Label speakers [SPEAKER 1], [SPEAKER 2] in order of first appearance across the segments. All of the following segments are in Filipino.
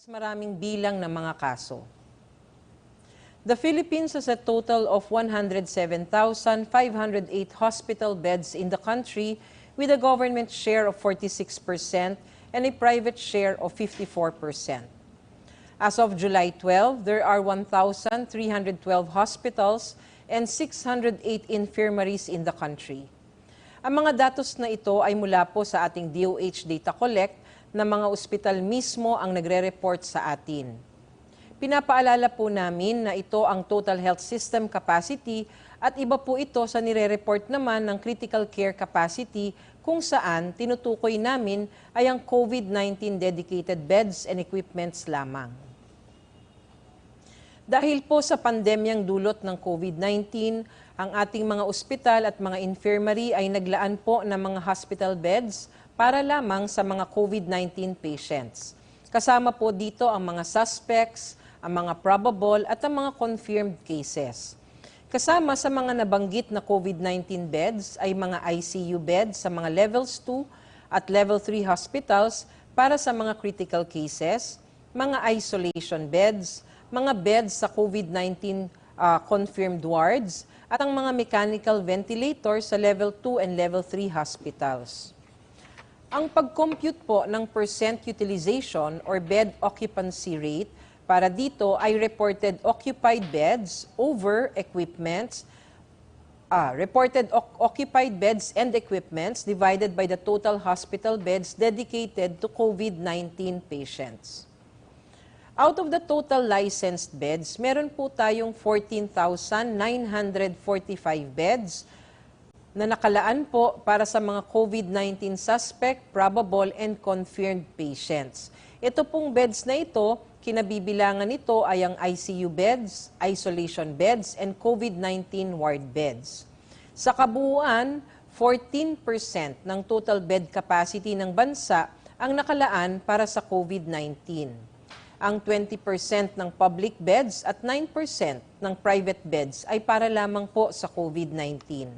[SPEAKER 1] Maraming bilang ng mga kaso. The Philippines has a total of 107,508 hospital beds in the country with a government share of 46% and a private share of 54%. As of July 12, there are 1,312 hospitals and 608 infirmaries in the country. Ang mga datos na ito ay mula po sa ating DOH data collect na mga ospital mismo ang nagre-report sa atin. Pinapaalala po namin na ito ang total health system capacity at iba po ito sa nire-report naman ng critical care capacity kung saan tinutukoy namin ay ang COVID-19 dedicated beds and equipments lamang. Dahil po sa pandemyang dulot ng COVID-19, ang ating mga ospital at mga infirmary ay naglaan po ng mga hospital beds para lamang sa mga COVID-19 patients. Kasama po dito ang mga suspects, ang mga probable at ang mga confirmed cases. Kasama sa mga nabanggit na COVID-19 beds ay mga ICU beds sa mga levels 2 at level 3 hospitals para sa mga critical cases, mga isolation beds, mga beds sa COVID-19 confirmed wards, at ang mga mechanical ventilators sa level 2 and level 3 hospitals. Ang pag-compute po ng percent utilization or bed occupancy rate para dito ay reported occupied beds over equipments, occupied beds and equipments divided by the total hospital beds dedicated to COVID-19 patients. Out of the total licensed beds, meron po tayong 14,945 beds na nakalaan po para sa mga COVID-19 suspect, probable, and confirmed patients. Ito pong beds na ito, kinabibilangan nito ay ang ICU beds, isolation beds, and COVID-19 ward beds. Sa kabuuan, 14% ng total bed capacity ng bansa ang nakalaan para sa COVID-19. Ang 20% ng public beds at 9% ng private beds ay para lamang po sa COVID-19.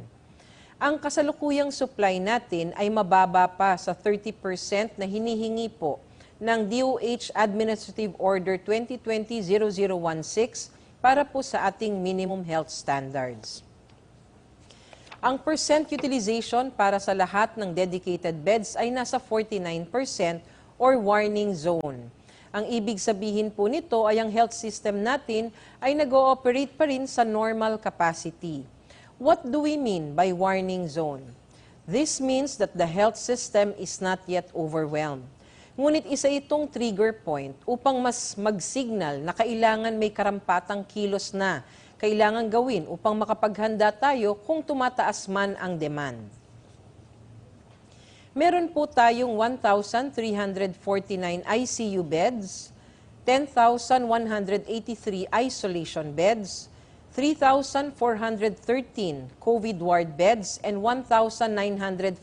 [SPEAKER 1] Ang kasalukuyang supply natin ay mababa pa sa 30% na hinihingi po ng DOH Administrative Order 2020-0016 para po sa ating minimum health standards. Ang percent utilization para sa lahat ng dedicated beds ay nasa 49% or warning zone. Ang ibig sabihin po nito ay ang health system natin ay nag-ooperate pa rin sa normal capacity. What do we mean by warning zone? This means that the health system is not yet overwhelmed. Ngunit isa itong trigger point upang mas mag-signal na kailangan may karampatang kilos na kailangan gawin upang makapaghanda tayo kung tumataas man ang demand. Meron po tayong 1,349 ICU beds, 10,183 isolation beds, 3,413 COVID ward beds, and 1,943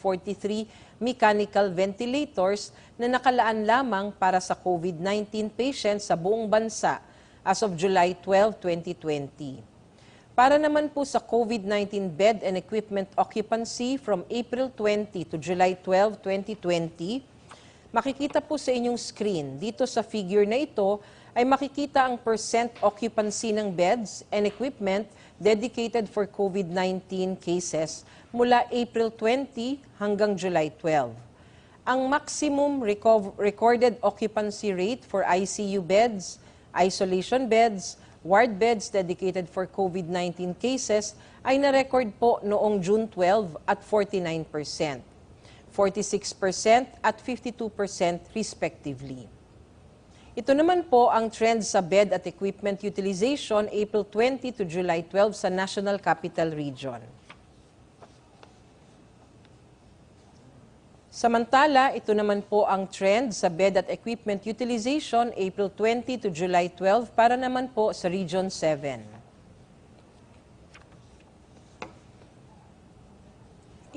[SPEAKER 1] mechanical ventilators na nakalaan lamang para sa COVID-19 patients sa buong bansa as of July 12, 2020. Para naman po sa COVID-19 bed and equipment occupancy from April 20 to July 12, 2020, makikita po sa inyong screen, dito sa figure na ito, ay makikita ang percent occupancy ng beds and equipment dedicated for COVID-19 cases mula April 20 hanggang July 12. Ang maximum recorded occupancy rate for ICU beds, isolation beds, ward beds dedicated for COVID-19 cases ay na-record po noong June 12 at 49%, 46% at 52% respectively. Ito naman po ang trend sa bed at equipment utilization April 20 to July 12 sa National Capital Region. Samantala, ito naman po ang trend sa bed at equipment utilization April 20 to July 12 para naman po sa Region 7.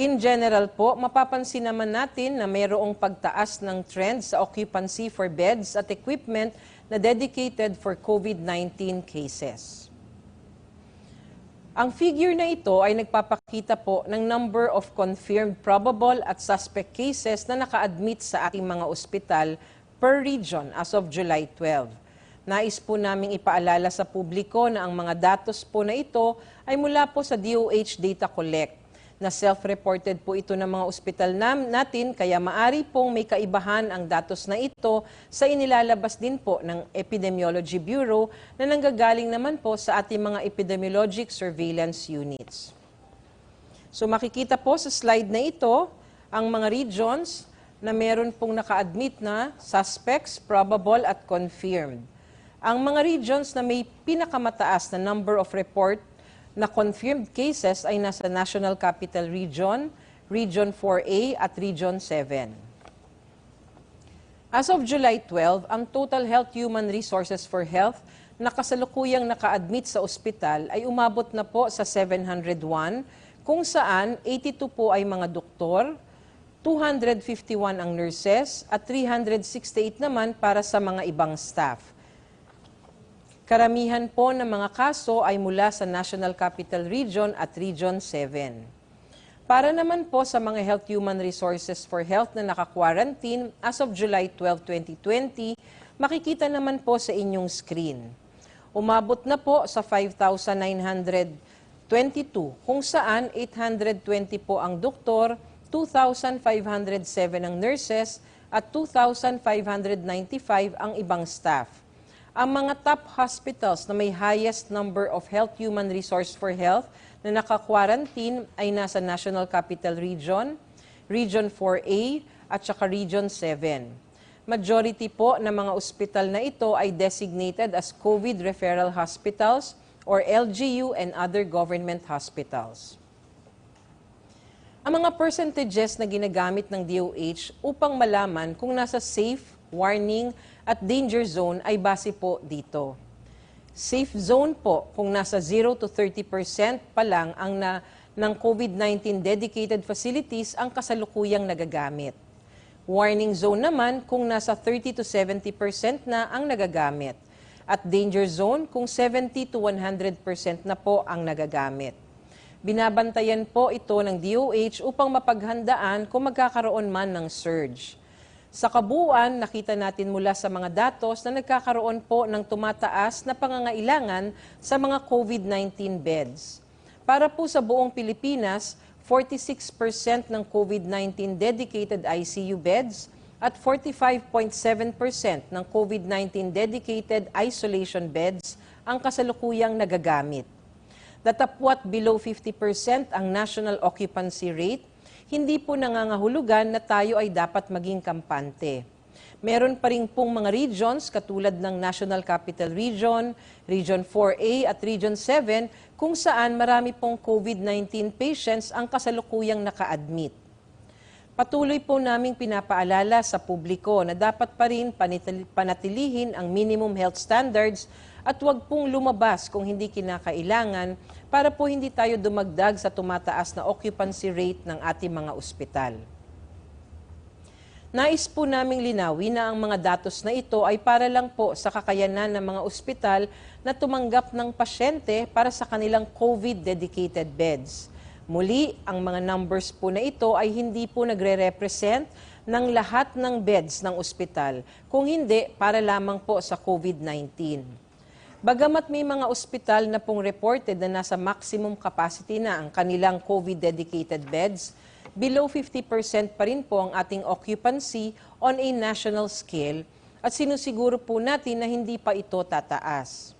[SPEAKER 1] In general po, mapapansin naman natin na mayroong pagtaas ng trend sa occupancy for beds at equipment na dedicated for COVID-19 cases. Ang figure na ito ay nagpapakita po ng number of confirmed probable at suspect cases na naka-admit sa ating mga ospital per region as of July 12. Nais po naming ipaalala sa publiko na ang mga datos po na ito ay mula po sa DOH Data Collect, na self-reported po ito ng mga ospital natin, kaya maari pong may kaibahan ang datos na ito sa inilalabas din po ng Epidemiology Bureau na nanggagaling naman po sa ating mga epidemiologic surveillance units. So makikita po sa slide na ito ang mga regions na meron pong naka-admit na suspects, probable at confirmed. Ang mga regions na may pinakamataas na number of report na confirmed cases ay nasa National Capital Region, Region 4A at Region 7. As of July 12, ang total health human resources for health na kasalukuyang naka-admit sa ospital ay umabot na po sa 701, kung saan 82 po ay mga doktor, 251 ang nurses at 368 naman para sa mga ibang staff. Karamihan po ng mga kaso ay mula sa National Capital Region at Region 7. Para naman po sa mga Health Human Resources for Health na naka-quarantine as of July 12, 2020, makikita naman po sa inyong screen. Umabot na po sa 5,922, kung saan 820 po ang doktor, 2,507 ang nurses, at 2,595 ang ibang staff. Ang mga top hospitals na may highest number of health human resource for health na naka-quarantine ay nasa National Capital Region, Region 4A at saka Region 7. Majority po ng mga ospital na ito ay designated as COVID Referral Hospitals or LGU and other government hospitals. Ang mga percentages na ginagamit ng DOH upang malaman kung nasa safe, warning, at danger zone ay base po dito. Safe zone po kung nasa 0 to 30% pa lang ang ng COVID-19 dedicated facilities ang kasalukuyang nagagamit. Warning zone naman kung nasa 30 to 70% na ang nagagamit. At danger zone kung 70 to 100% na po ang nagagamit. Binabantayan po ito ng DOH upang mapaghandaan kung magkakaroon man ng surge. Sa kabuuan, nakita natin mula sa mga datos na nagkakaroon po ng tumataas na pangangailangan sa mga COVID-19 beds. Para po sa buong Pilipinas, 46% ng COVID-19 dedicated ICU beds at 45.7% ng COVID-19 dedicated isolation beds ang kasalukuyang nagagamit. Datapwat below 50% ang national occupancy rate, hindi po nangangahulugan na tayo ay dapat maging kampante. Meron pa rin pong mga regions katulad ng National Capital Region, Region 4A at Region 7 kung saan marami pong COVID-19 patients ang kasalukuyang naka-admit. Patuloy po naming pinapaalala sa publiko na dapat pa rin panatilihin ang minimum health standards at huwag pong lumabas kung hindi kinakailangan para po hindi tayo dumagdag sa tumataas na occupancy rate ng ating mga ospital. Nais po naming linawin na ang mga datos na ito ay para lang po sa kakayanan ng mga ospital na tumanggap ng pasyente para sa kanilang COVID-dedicated beds. Muli, ang mga numbers po na ito ay hindi po nagre-represent ng lahat ng beds ng ospital, kung hindi para lamang po sa COVID-19. Bagamat may mga ospital na pong reported na nasa maximum capacity na ang kanilang COVID-dedicated beds, below 50% pa rin po ang ating occupancy on a national scale at sinusiguro po natin na hindi pa ito tataas.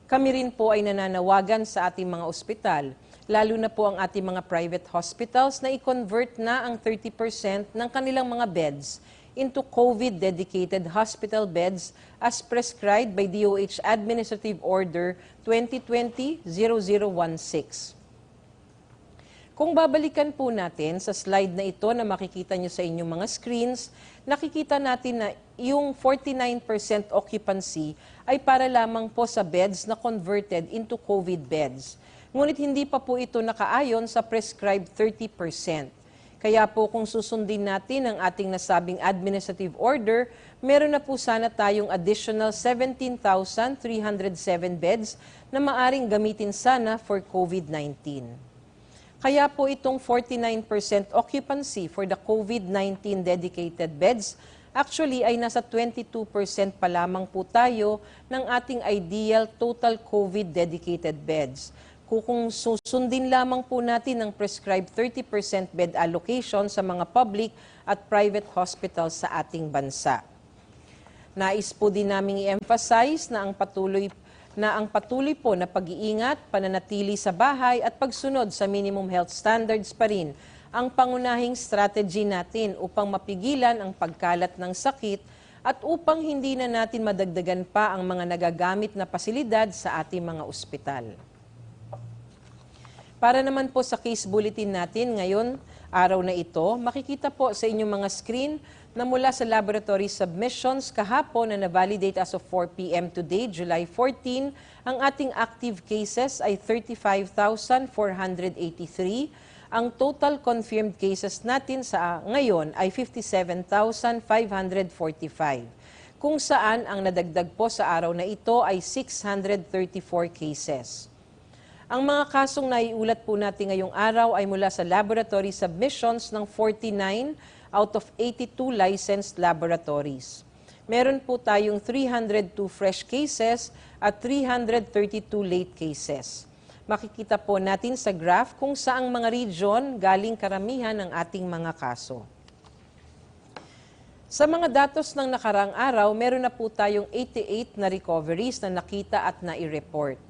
[SPEAKER 1] Kami rin po ay nananawagan sa ating mga ospital, lalo na po ang ating mga private hospitals na i-convert na ang 30% ng kanilang mga beds into COVID-dedicated hospital beds as prescribed by DOH Administrative Order 2020-0016. Kung babalikan po natin sa slide na ito na makikita nyo sa inyong mga screens, nakikita natin na yung 49% occupancy ay para lamang po sa beds na converted into COVID beds. Ngunit hindi pa po ito nakaayon sa prescribed 30%. Kaya po kung susundin natin ang ating nasabing administrative order, meron na po sana tayong additional 17,307 beds na maaring gamitin sana for COVID-19. Kaya po itong 49% occupancy for the COVID-19 dedicated beds Actually ay nasa 22% pa lamang po tayo ng ating ideal total COVID dedicated beds. Kung susundin lamang po natin ang prescribed 30% bed allocation sa mga public at private hospitals sa ating bansa. Nais po din naming i-emphasize na ang patuloy po na pag-iingat, pananatili sa bahay at pagsunod sa minimum health standards pa rin ang pangunahing strategy natin upang mapigilan ang pagkalat ng sakit at upang hindi na natin madagdagan pa ang mga nagagamit na pasilidad sa ating mga ospital. Para naman po sa case bulletin natin ngayon, araw na ito, makikita po sa inyong mga screen na mula sa laboratory submissions kahapon na na-validate as of 4 p.m. today, July 14, ang ating active cases ay 35,483. Ang total confirmed cases natin sa ngayon ay 57,545, kung saan ang nadagdag po sa araw na ito ay 634 cases. Ang mga kasong naiulat po natin ngayong araw ay mula sa laboratory submissions ng 49 out of 82 licensed laboratories. Meron po tayong 302 fresh cases at 332 late cases. Makikita po natin sa graph kung saang mga region galing karamihan ng ating mga kaso. Sa mga datos ng nakarang araw, meron na po tayong 88 na recoveries na nakita at na-i-report.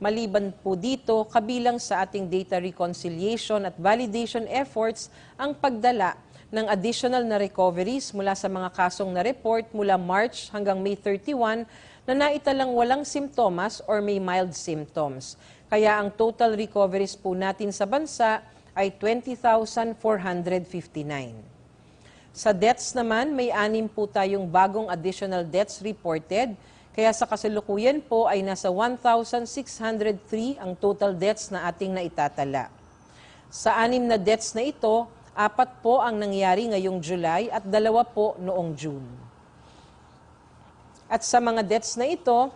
[SPEAKER 1] Maliban po dito, kabilang sa ating data reconciliation at validation efforts ang pagdala ng additional na recoveries mula sa mga kasong na-report mula March hanggang May 31 na naitalang walang simptomas or may mild symptoms. Kaya ang total recoveries po natin sa bansa ay 20,459. Sa deaths naman, may 6 po tayong bagong additional deaths reported. Kaya sa kasalukuyan po ay nasa 1,603 ang total deaths na ating naitatala. Sa 6 na deaths na ito, 4 po ang nangyari ngayong July at 2 po noong June. At sa mga deaths na ito,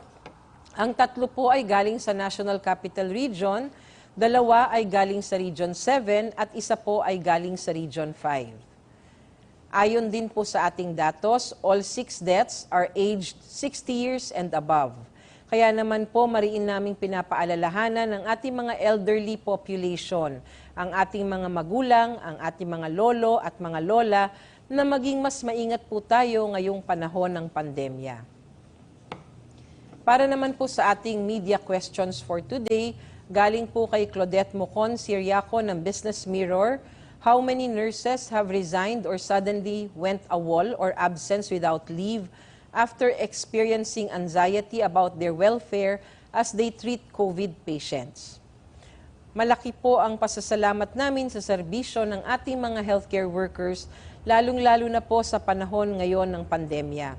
[SPEAKER 1] ang 3 po ay galing sa National Capital Region, 2 ay galing sa Region 7 at 1 po ay galing sa Region 5. Ayon din po sa ating datos, all 6 deaths are aged 60 years and above. Kaya naman po mariin naming pinapaalalahanan ng ating mga elderly population, ang ating mga magulang, ang ating mga lolo at mga lola na maging mas maingat po tayo ngayong panahon ng pandemya. Para naman po sa ating media questions for today, galing po kay Claudette Mocon Siriaco ng Business Mirror. How many nurses have resigned or suddenly went AWOL or absence without leave after experiencing anxiety about their welfare as they treat COVID patients? Malaki po ang pasasalamat namin sa serbisyo ng ating mga healthcare workers, lalong-lalo na po sa panahon ngayon ng pandemya.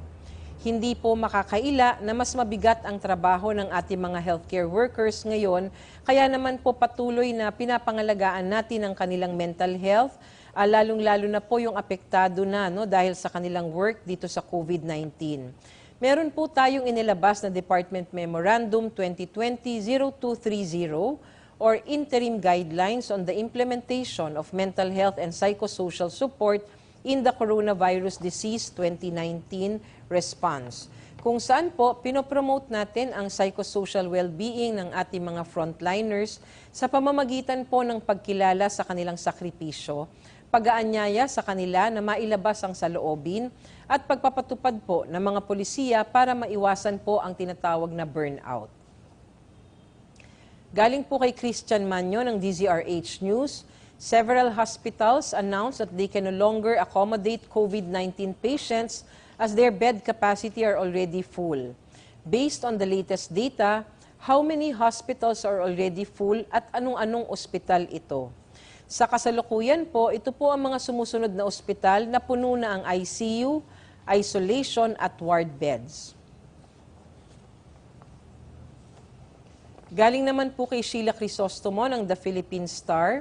[SPEAKER 1] Hindi po makakaila na mas mabigat ang trabaho ng ating mga healthcare workers ngayon, kaya naman po patuloy na pinapangalagaan natin ang kanilang mental health, lalong-lalo na po yung apektado na dahil sa kanilang work dito sa COVID-19. Meron po tayong inilabas na Department Memorandum 2020-0230 or Interim Guidelines on the Implementation of Mental Health and Psychosocial Support in the Coronavirus Disease 2019 Response, kung saan po pinopromote natin ang psychosocial well-being ng ating mga frontliners sa pamamagitan po ng pagkilala sa kanilang sakripisyo, pag-aanyaya sa kanila na mailabas ang saloobin at pagpapatupad po ng mga polisiya para maiwasan po ang tinatawag na burnout. Galing po kay Christian Manyo ng DZRH News, several hospitals announced that they can no longer accommodate COVID-19 patients as their bed capacity are already full. Based on the latest data, how many hospitals are already full at anong-anong ospital ito? Sa kasalukuyan po, ito po ang mga sumusunod na ospital na puno na ang ICU, isolation at ward beds. Galing naman po kay Sheila Crisostomo ng The Philippine Star,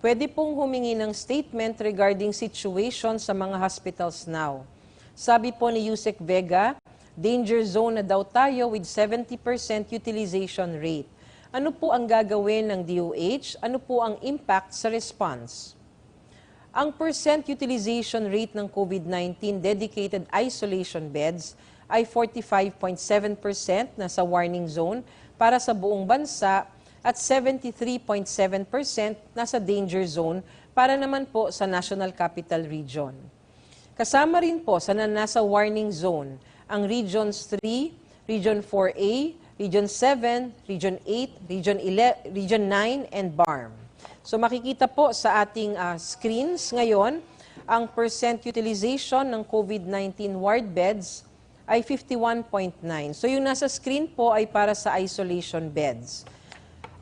[SPEAKER 1] pwede pong humingi ng statement regarding situation sa mga hospitals now. Sabi po ni Yusek Vega, danger zone na daw tayo with 70% utilization rate. Ano po ang gagawin ng DOH? Ano po ang impact sa response? Ang percent utilization rate ng COVID-19 dedicated isolation beds ay 45.7% na sa warning zone para sa buong bansa at 73.7% na sa danger zone para naman po sa National Capital Region. Kasama rin po sa nasa warning zone ang Regions 3, Region 4A, Region 7, Region 8, Region 9, and BARM. So makikita po sa ating screens ngayon, ang percent utilization ng COVID-19 ward beds ay 51.9. So yung nasa screen po ay para sa isolation beds.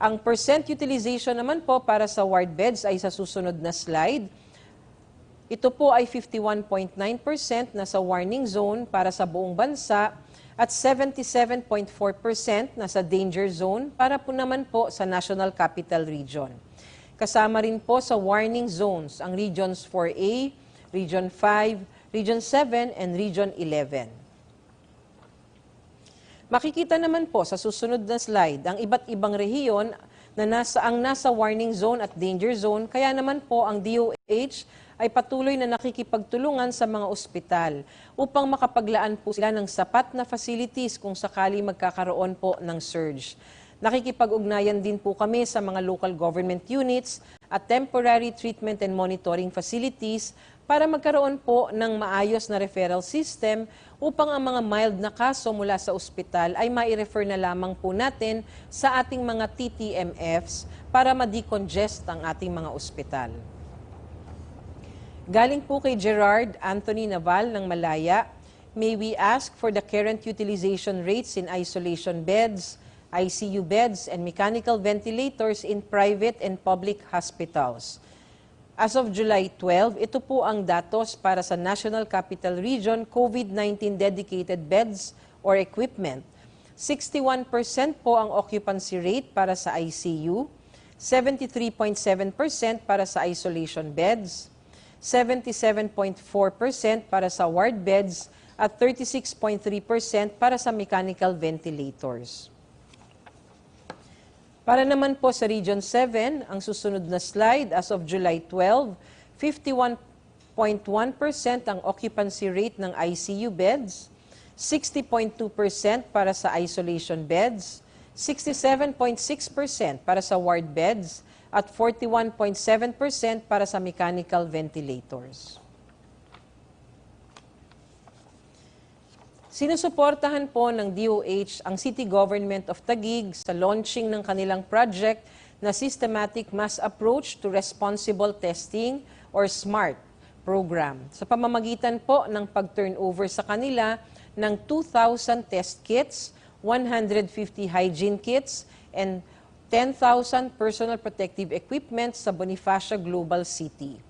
[SPEAKER 1] Ang percent utilization naman po para sa ward beds ay sa susunod na slide. Ito po ay 51.9% na sa warning zone para sa buong bansa at 77.4% na sa danger zone para po naman po sa National Capital Region. Kasama rin po sa warning zones ang Regions 4A, Region 5, Region 7, and Region 11. Makikita naman po sa susunod na slide ang iba't ibang rehiyon na nasa warning zone at danger zone, kaya naman po ang DOH ay patuloy na nakikipagtulungan sa mga ospital upang makapaglaan po sila ng sapat na facilities kung sakali magkakaroon po ng surge. Nakikipag-ugnayan din po kami sa mga local government units at temporary treatment and monitoring facilities para magkaroon po ng maayos na referral system upang ang mga mild na kaso mula sa ospital ay mai-refer na lamang po natin sa ating mga TTMFs para ma-decongest ang ating mga ospital. Galing po kay Gerard Anthony Naval ng Malaya, may we ask for the current utilization rates in isolation beds, ICU beds, and mechanical ventilators in private and public hospitals. As of July 12, ito po ang datos para sa National Capital Region COVID-19 dedicated beds or equipment. 61% po ang occupancy rate para sa ICU, 73.7% para sa isolation beds, 77.4% para sa ward beds, at 36.3% para sa mechanical ventilators. Para naman po sa Region 7, ang susunod na slide, as of July 12, 51.1% ang occupancy rate ng ICU beds, 60.2% para sa isolation beds, 67.6% para sa ward beds, at 41.7% para sa mechanical ventilators. Sinusuportahan po ng DOH ang City Government of Taguig sa launching ng kanilang project na Systematic Mass Approach to Responsible Testing or SMART program sa pamamagitan po ng pag-turnover sa kanila ng 2,000 test kits, 150 hygiene kits, and 10,000 personal protective equipment sa Bonifacio Global City.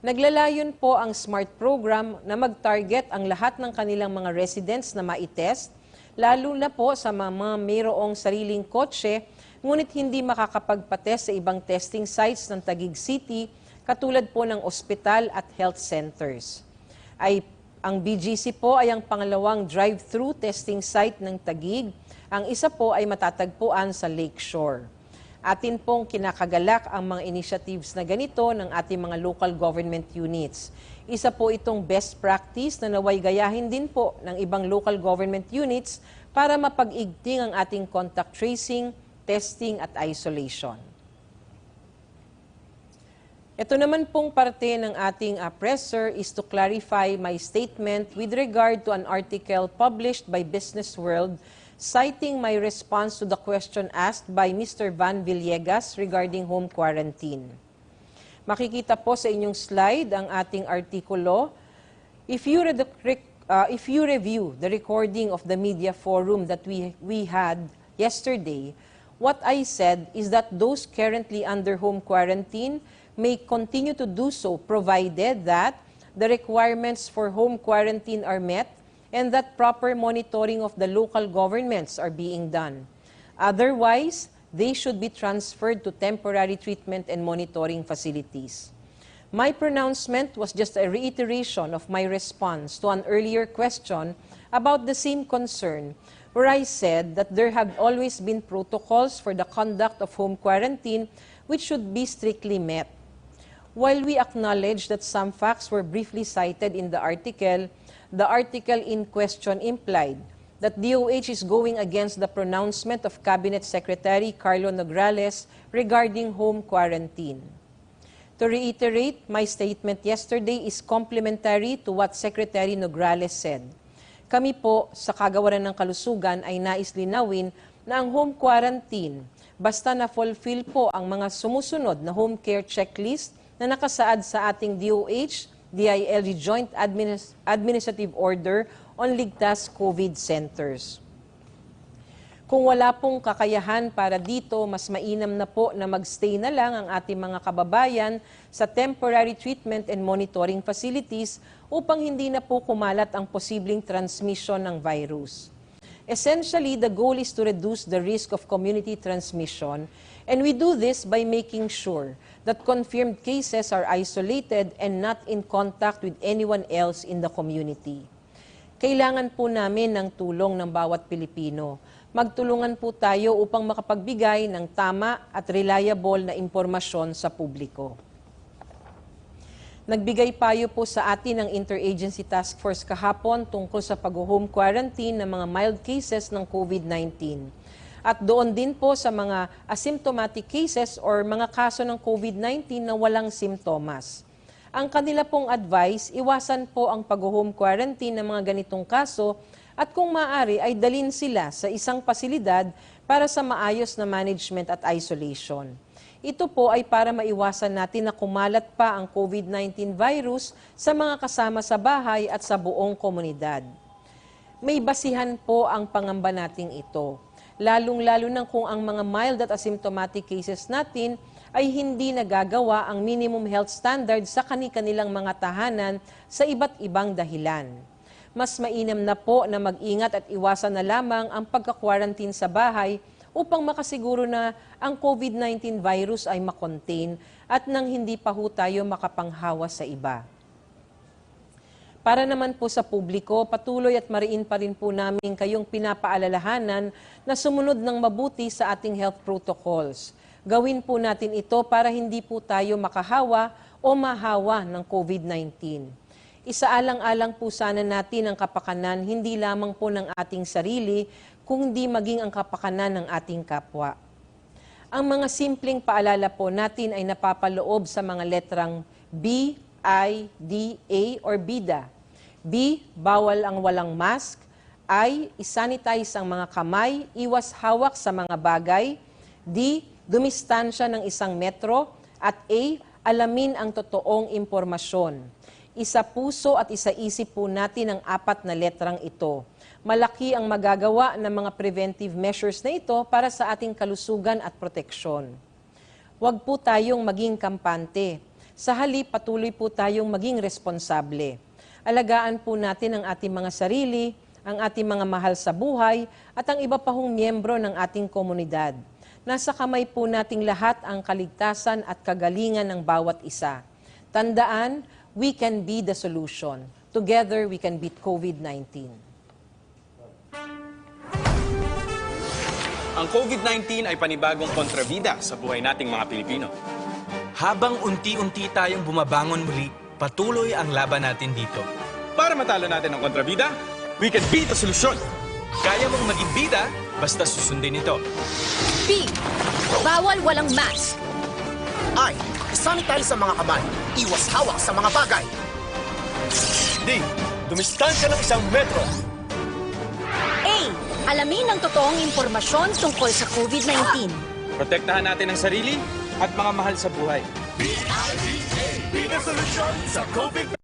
[SPEAKER 1] Naglalayon po ang SMART program na mag-target ang lahat ng kanilang mga residents na maitest, lalo na po sa mga mayroong sariling kotse, ngunit hindi makakapagpatest sa ibang testing sites ng Taguig City, katulad po ng ospital at health centers. Ang BGC po ay ang pangalawang drive-thru testing site ng Taguig. Ang isa po ay matatagpuan sa Lakeshore. Atin pong kinakagalak ang mga initiatives na ganito ng ating mga local government units. Isa po itong best practice na naway gayahin din po ng ibang local government units para mapag-igting ang ating contact tracing, testing at isolation. Ito naman pong parte ng ating presser is to clarify my statement with regard to an article published by Business World citing my response to the question asked by Mr. Van Villegas regarding home quarantine. Makikita po sa inyong slide ang ating artikulo. If you review the recording of the media forum that we had yesterday, what I said is that those currently under home quarantine may continue to do so provided that the requirements for home quarantine are met and that proper monitoring of the local governments are being done. Otherwise, they should be transferred to temporary treatment and monitoring facilities. My pronouncement was just a reiteration of my response to an earlier question about the same concern, where I said that there have always been protocols for the conduct of home quarantine which should be strictly met. While we acknowledge that some facts were briefly cited in the article in question implied that DOH is going against the pronouncement of Cabinet Secretary Carlo Nograles regarding home quarantine. To reiterate, my statement yesterday is complementary to what Secretary Nograles said. Kami po sa Kagawaran ng Kalusugan ay nais linawin na ang home quarantine basta na-fulfill po ang mga sumusunod na home care checklist na nakasaad sa ating DOH, DILG Joint Administrative Order on Ligtas COVID Centers. Kung wala pong kakayahan para dito, mas mainam na po na magstay na lang ang ating mga kababayan sa temporary treatment and monitoring facilities upang hindi na po kumalat ang posibleng transmission ng virus. Essentially, the goal is to reduce the risk of community transmission, and we do this by making sure that confirmed cases are isolated and not in contact with anyone else in the community. Kailangan po namin ng tulong ng bawat Pilipino. Magtulungan po tayo upang makapagbigay ng tama at reliable na impormasyon sa publiko. Nagbigay payo po sa atin ang Interagency Task Force kahapon tungkol sa pag-home quarantine ng mga mild cases ng COVID-19. At doon din po sa mga asymptomatic cases or mga kaso ng COVID-19 na walang simptomas. Ang kanila pong advice, iwasan po ang pag-home quarantine ng mga ganitong kaso at kung maaari ay dalhin sila sa isang pasilidad para sa maayos na management at isolation. Ito po ay para maiwasan natin na kumalat pa ang COVID-19 virus sa mga kasama sa bahay at sa buong komunidad. May basihan po ang pangamba nating ito, lalong-lalo na kung ang mga mild at asymptomatic cases natin ay hindi nagagawa ang minimum health standards sa kani-kanilang mga tahanan sa iba't ibang dahilan. Mas mainam na po na mag-ingat at iwasan na lamang ang pagka-quarantine sa bahay upang makasiguro na ang COVID-19 virus ay makontain at nang hindi pa ho tayo makapanghawa sa iba. Para naman po sa publiko, patuloy at mariin pa rin po namin kayong pinapaalalahanan na sumunod ng mabuti sa ating health protocols. Gawin po natin ito para hindi po tayo makahawa o mahawa ng COVID-19. Isaalang-alang po sana natin ang kapakanan hindi lamang po ng ating sarili, kundi maging ang kapakanan ng ating kapwa. Ang mga simpleng paalala po natin ay napapaloob sa mga letrang B, I, D, A or BIDA. B, bawal ang walang mask. I, isanitize ang mga kamay, iwas hawak sa mga bagay. D, dumistansya ng 1 metro. At A, alamin ang totoong impormasyon. Isa puso at isa isip po natin ang 4 na letrang ito. Malaki ang magagawa ng mga preventive measures na ito para sa ating kalusugan at proteksyon. Huwag po tayong maging kampante. Sa halip, patuloy po tayong maging responsable. Alagaan po natin ang ating mga sarili, ang ating mga mahal sa buhay, at ang iba pa hong miyembro ng ating komunidad. Nasa kamay po nating lahat ang kaligtasan at kagalingan ng bawat isa. Tandaan, we can be the solution. Together, we can beat COVID-19.
[SPEAKER 2] Ang COVID-19 ay panibagong kontrabida sa buhay nating mga Pilipino.
[SPEAKER 3] Habang unti-unti tayong bumabangon muli, patuloy ang laban natin dito.
[SPEAKER 2] Para matalo natin ang kontrabida, we can beat the solution.
[SPEAKER 3] Kaya mong maging bida, basta susundin ito.
[SPEAKER 4] B. Bawal walang mask.
[SPEAKER 5] I. Sanitize sa mga kamay. Iwas hawak sa mga bagay.
[SPEAKER 6] D. Dumistansya ng 1 metro.
[SPEAKER 4] A. Alamin ang totoong impormasyon tungkol sa COVID-19.
[SPEAKER 2] Protektahan natin ang sarili at mga mahal sa buhay.
[SPEAKER 6] Be the solution sa COVID-19.